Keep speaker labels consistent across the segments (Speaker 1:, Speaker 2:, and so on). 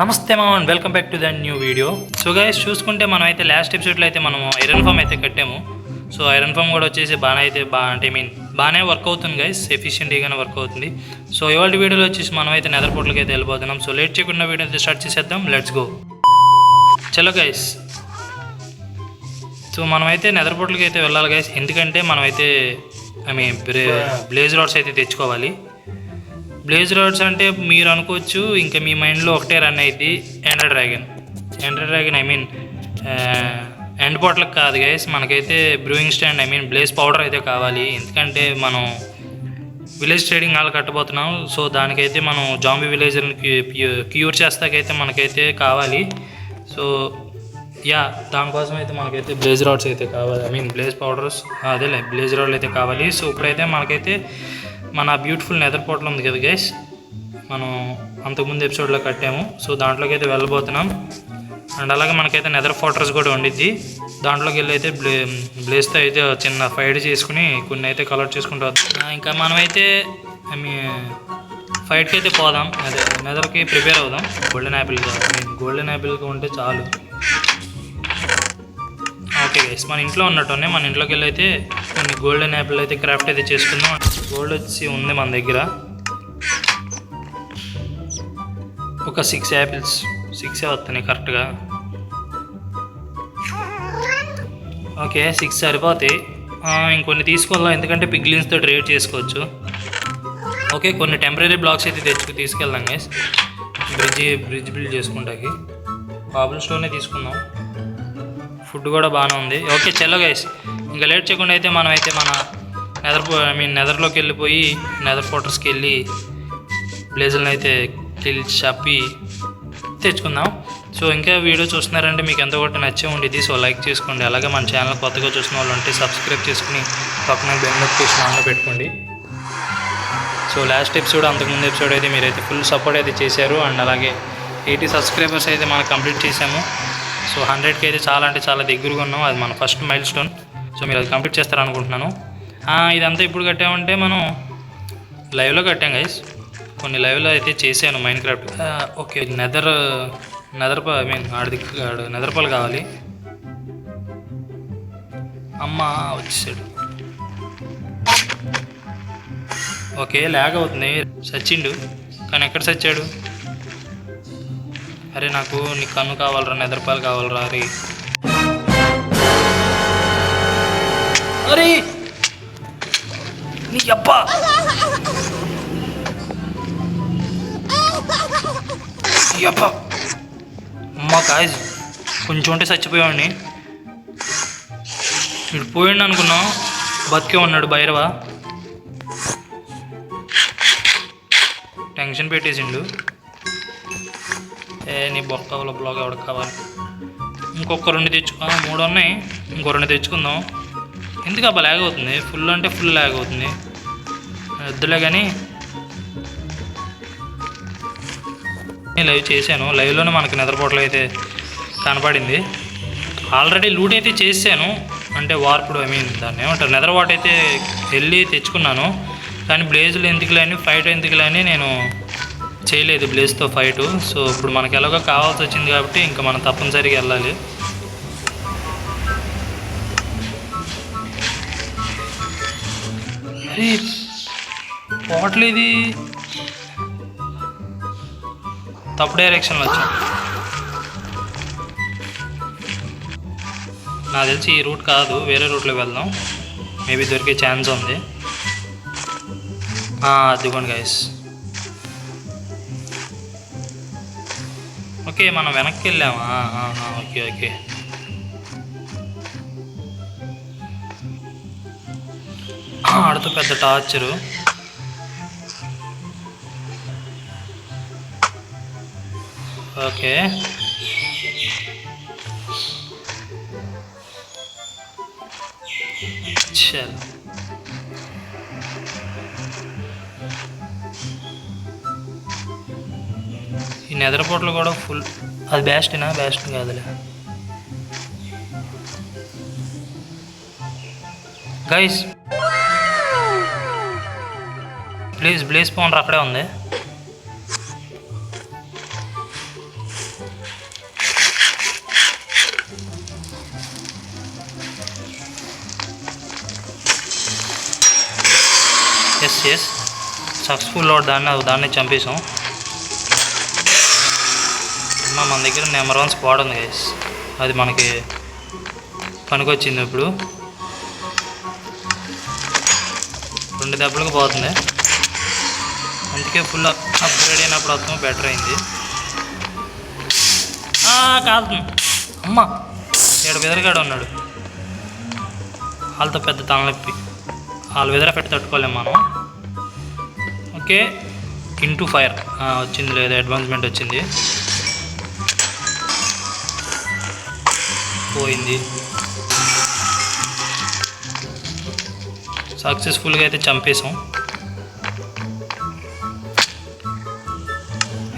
Speaker 1: నమస్తే మామ and welcome back to the new video. So guys చూసుకుంటే మనం అయితే లాస్ట్ ఎపిసోడ్లో అయితే మనం ఐరన్ ఫామ్ అయితే కట్టాము. సో ఐరన్ ఫామ్ కూడా వచ్చేసి బాగానే వర్క్ అవుతుంది గైస్, ఎఫిషియెంట్గానే వర్క్ అవుతుంది. సో ఇవాళ వీడియోలో వచ్చేసి మనం అయితే నెదర్ పోర్ట్లకి అయితే వెళ్ళిపోతున్నాం. సో లేట్ చేయకుండా వీడియో అయితే స్టార్ట్ చేసేద్దాం. Let's go. చలో గైస్, సో మనమైతే నెదర్ పోర్ట్లకి అయితే వెళ్ళాలి గైస్. ఎందుకంటే మనమైతే బ్లేజ్ రాడ్స్ అయితే తెచ్చుకోవాలి. బ్లేజ్ రాడ్స్ అంటే మీరు అనుకోవచ్చు ఇంకా మీ మైండ్లో ఒకటే రన్ అయింది, ఎండర్ డ్రాగన్ ఎండ్ బాటిల్కి కాదు గైస్, మనకైతే బ్రూయింగ్ స్టాండ్ బ్లేజ్ పౌడర్ అయితే కావాలి. ఎందుకంటే మనం విలేజ్ ట్రేడింగ్ హాల్ కట్టబోతున్నాం. సో దానికైతే మనం జాంబీ విలేజర్ని క్యూర్ చేస్తాకైతే మనకైతే కావాలి. సో దానికోసం అయితే మనకైతే బ్లేజ్ రాడ్స్ అయితే కావాలి, బ్లేజ్ పౌడర్స్ బ్లేజ్ రాడ్లు అయితే కావాలి. సో ఇప్పుడైతే మనకైతే మన బ్యూటిఫుల్ నెదర్ పోర్టల్ ఉంది కదా గైస్, మనం అంతకుముందు ఎపిసోడ్లో కట్టాము. సో దాంట్లోకి అయితే వెళ్ళబోతున్నాం. అండ్ అలాగే మనకైతే నెదర్ ఫోర్ట్రెస్ కూడా ఉండిద్ది. దాంట్లోకి వెళ్ళి అయితే బ్లేస్తో అయితే చిన్న ఫైట్ చేసుకుని కొన్ని అయితే కలెక్ట్ చేసుకుంటూ వస్తాం. ఇంకా మనమైతే ఫైట్కి అయితే పోదాం, అదే నెదర్కి ప్రిపేర్ అవుదాం. గోల్డెన్ యాపిల్గా ఉంటే చాలు. ఓకే గైస్, మన ఇంట్లో ఉన్నట్టునే మన ఇంట్లోకి వెళ్ళి అయితే కొన్ని గోల్డెన్ యాపిల్ అయితే క్రాఫ్ట్ అయితే చేసుకుందాం. గోల్డ్ వచ్చి ఉంది మన దగ్గర ఒక 6 యాపిల్స్, 6 వస్తున్నాయి కరెక్ట్గా. ఓకే 6 సరిపోతాయి. ఇంకొన్ని తీసుకోవాలా, ఎందుకంటే పిగ్లిన్స్తో ట్రేడ్ చేసుకోవచ్చు. ఓకే కొన్ని టెంపరీ బ్లాక్స్ అయితే తీసుకెళ్దాం గైస్, బ్రిడ్జ్ బిల్డ్ చేసుకుంటాకి. కాబుల్ స్టోనే తీసుకుందాం. ఫుడ్ కూడా బాగానే ఉంది. ఓకే చలో గైస్, ఇంకా లేట్ చేయకుండా అయితే మనం అయితే మన నెదర్లోకి వెళ్ళిపోయి నెదర్ పోర్టర్స్కి వెళ్ళి బ్లేజర్ని అయితే చెప్పి తెచ్చుకుందాం. సో ఇంకా వీడియో చూస్తున్నారంటే మీకు ఎంతో ఒకటి నచ్చే ఉండేది. సో లైక్ చేసుకోండి. అలాగే మన ఛానల్ కొత్తగా చూసిన వాళ్ళు ఉంటే సబ్స్క్రైబ్ చేసుకుని పక్కన బెల్ నోటిఫికేషన్ ఆన్లో పెట్టుకోండి. సో లాస్ట్ ఎపిసోడ్ అంతకుముందు ఎపిసోడ్ అయితే మీరైతే ఫుల్ సపోర్ట్ అయితే చేశారు. అండ్ అలాగే 80 సబ్స్క్రైబర్స్ అయితే మనం కంప్లీట్ చేసాము. సో 100కి అయితే చాలా అంటే చాలా దగ్గరగా ఉన్నాం. అది మన ఫస్ట్ మైల్ స్టోన్. సో మీరు అది కంప్లీట్ చేస్తారనుకుంటున్నాను. ఇదంతా ఇప్పుడు కట్టామంటే మనం లైవ్లో కట్టాం గైస్, కొన్ని లైవ్లో అయితే చేశాను మైన్ క్రాఫ్ట్. ఓకే నెదర్ పాలు కావాలి. అమ్మ వచ్చేసాడు. ఓకే ల్యాగ్ అవుతుంది, సచ్చిండు కానీ ఎక్కడ సచ్చాడు? అరే నాకు నీ కన్ను కావాలరా, నెదర్ పాలు కావాలరా. అరే నీ అబ్బా, అమ్మ కాజ్ కొంచెం ఉంటే చచ్చిపోయాడిని. ఇప్పుడు పోయిండు అనుకున్నాం, బతికే ఉన్నాడు భైరవ. టెన్షన్ పెట్టేసిండు. నీ బొక్క బ్లాగ్ ఎవరికి కావాలి? ఇంకొక 2 3 ఉన్నాయి, ఇంకో 2 తెచ్చుకుందాం. ఎందుకు అబ్బా ల్యాగ్ అవుతుంది? ఫుల్ అంటే ఫుల్ ల్యాగ్ అవుతుంది. వద్దులే కానీ లైవ్ చేశాను. లైవ్లోనే మనకి నెదర్ పోర్టల్ అయితే కనపడింది. ఆల్రెడీ లూట్ అయితే చేశాను, అంటే వార్పుడు దాన్ని ఏమంటారు నెదర్ వాట్ అయితే వెళ్ళి తెచ్చుకున్నాను. కానీ బ్లేజ్లు ఎందుకులే అని, ఫైట్ ఎందుకులే అని నేను చేయలేదు బ్లేజ్తో ఫైటు. సో ఇప్పుడు మనకి ఎలాగో కావాల్సి వచ్చింది కాబట్టి ఇంకా మనం తప్పనిసరిగా వెళ్ళాలి. అరే పోవట్లేదు, ఇది తప్పు డైరెక్షన్లో వచ్చా. నాకు తెలిసి ఈ రూట్ కాదు, వేరే రూట్లో వెళ్దాం. మేబీ దొరికే ఛాన్స్ ఉంది. అదిగోండి గైస్. ఓకే మనం వెనక్కి వెళ్ళామా? ఓకే ఆడుతూ పెద్ద టార్చరు. ఓకే చల్ ఈ నెదర్ పోర్టల్ కూడా ఫుల్. అది బెస్ట్ కాదులే గైస్. ప్లీజ్ బ్లేస్ పౌండర్ అక్కడే ఉంది. ఎస్ సక్సెస్ఫుల్ దాన్ని చంపేసాం. మన దగ్గర నెంబర్ 1 స్క్వాడ్ ఉంది గైస్, అది మనకి పనికొచ్చింది. ఇప్పుడు 2 దెబ్బలకు పోతుంది, అందుకే ఫుల్ అప్గ్రేడ్ అయినప్పుడు మొత్తం బెటర్ అయింది. కాదు అమ్మ, ఏడు వెదరగాడు ఉన్నాడు, వాళ్ళతో పెద్ద తలనొప్పి, వాళ్ళు వెదర పెట్టి తట్టుకోలేము మనం. ఓకే ఇంటూ ఫైర్ వచ్చింది, లేదా అడ్వాన్స్మెంట్ వచ్చింది, పోయింది. సక్సెస్ఫుల్గా అయితే చంపేసాం.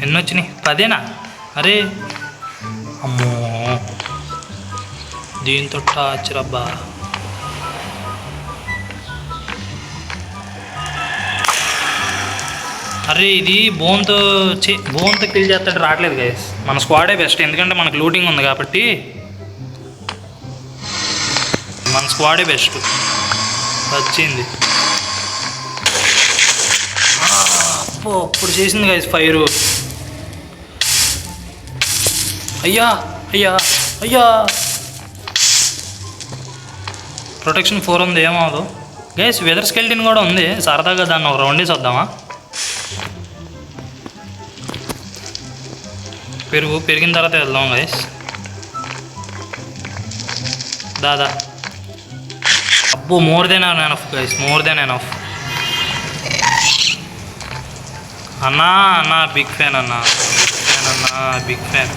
Speaker 1: ఎన్ని వచ్చినాయి? 10 అరే అమ్మో, దీంతో టార్చరబ్బా. అరే ఇది బోన్తో కిల్ చేస్తాడు, రావట్లేదు గైస్. మన స్క్వాడే బెస్ట్, ఎందుకంటే మనకు లూటింగ్ ఉంది కాబట్టి మన స్క్వాడే బెస్ట్. వచ్చింది అప్పుడు చేసింది గైస్ ఫైరు. అయ్యా అయ్యా అయ్యా, ప్రొటెక్షన్ 4 ఉంది, ఏమవదు గైస్. వెదర్ స్కెల్టిన్ కూడా ఉంది, సరదాగా దాన్ని ఒక రౌండ్ వేసి వద్దామా? పెరిగిన తర్వాత వెళ్దాం గైస్. దాదా అబ్బో, more than enough guys, more than enough. అన్నా బిగ్ ఫ్యాన్ అన్నా, బిగ్ ఫ్యాన్.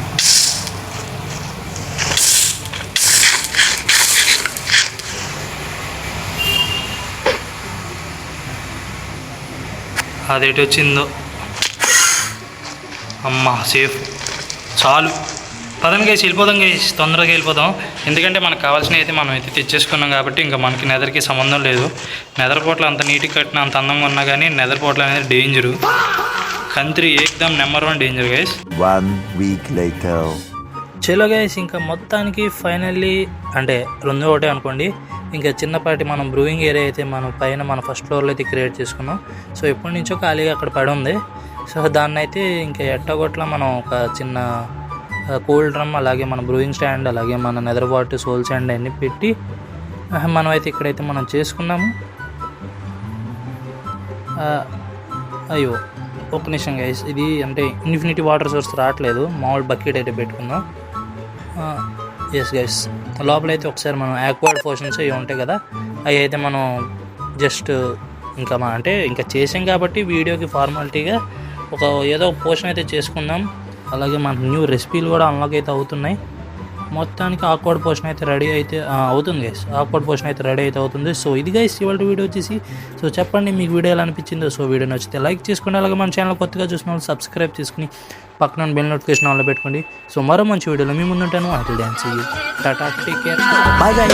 Speaker 1: అది ఎటు వచ్చిందో అమ్మ, సేఫ్ చాలు. పదంగా గైస్ వెళ్ళిపోదాం గైస్, తొందరగా వెళ్ళిపోదాం. ఎందుకంటే మనకు కావాల్సినవి అయితే మనం అయితే తెచ్చేసుకున్నాం కాబట్టి ఇంకా మనకి నెదర్కి సంబంధం లేదు. నెదర్ పోర్టల్ అంత నీట్గా కట్టిన అంత అందంగా ఉన్నా కానీ నెదర్ పోర్టల్ అనేది డేంజరు. కంట్రీ ఏకదమ్ number 1 danger guys.
Speaker 2: 1 week later.
Speaker 1: చలో గైస్, ఇంకా మొత్తానికి ఫైనల్లీ అంటే 2 ఒకటే అనుకోండి. ఇంకా చిన్నపాటి మనం బ్రూయింగ్ ఏరియా అయితే మనం పైన మన ఫస్ట్ ఫ్లోర్లో అయితే క్రియేట్ చేసుకున్నాం. సో ఎప్పటి నుంచో ఖాళీగా అక్కడ పడి ఉంది. సో దాన్ని అయితే ఇంకా ఎట్టగొట్లా మనం ఒక చిన్న కూల్ డ్రమ్, అలాగే మన బ్రూయింగ్ స్టాండ్, అలాగే మన నెదర్ వాటర్ సోల్ స్టాండ్ అన్నీ పెట్టి మనం అయితే ఇక్కడైతే మనం చేసుకున్నాము. అయ్యో ఒక నిమిషం గైస్, ఇది అంటే ఇన్ఫినిటీ వాటర్ సోర్స్ రావట్లేదు, మామూలు బకెట్ అయితే పెట్టుకుందాం. ఎస్ గైస్, లోపలైతే ఒకసారి మనం యాక్వార్డ్ పోర్షన్స్ అవి ఉంటాయి కదా, అవి అయితే మనం జస్ట్ ఇంకా అంటే ఇంకా చేసాం కాబట్టి వీడియోకి ఫార్మాలిటీగా ఏదో ఒక పోర్షన్ అయితే చేసుకుందాం. అలాగే మనకు న్యూ రెసిపీలు కూడా అన్లాక్ అయితే అవుతున్నాయి. మొత్తానికి ఆక్వర్డ్ పోర్షన్ అయితే రెడీ అయితే అవుతుంది గైస్, ఆక్వర్డ్ పోర్షన్ అయితే రెడీ అయితే అవుతుంది. సో ఇది గైస్ ఇవాళ వీడియో వచ్చేసి. సో చెప్పండి మీకు వీడియో ఎలా అనిపించిందో. సో వీడియో నచ్చితే లైక్ చేసుకోండి, అలాగే మన ఛానల్ కొత్తగా చూసిన వాళ్ళు సబ్స్క్రైబ్ చేసుకుని పక్కన బెల్ నోటిఫికేషన్ ఆన్లో పెట్టుకోండి. సో మరో మంచి వీడియోలో మీ ముందుంటాను. I will dance you. Tata, take care, bye by.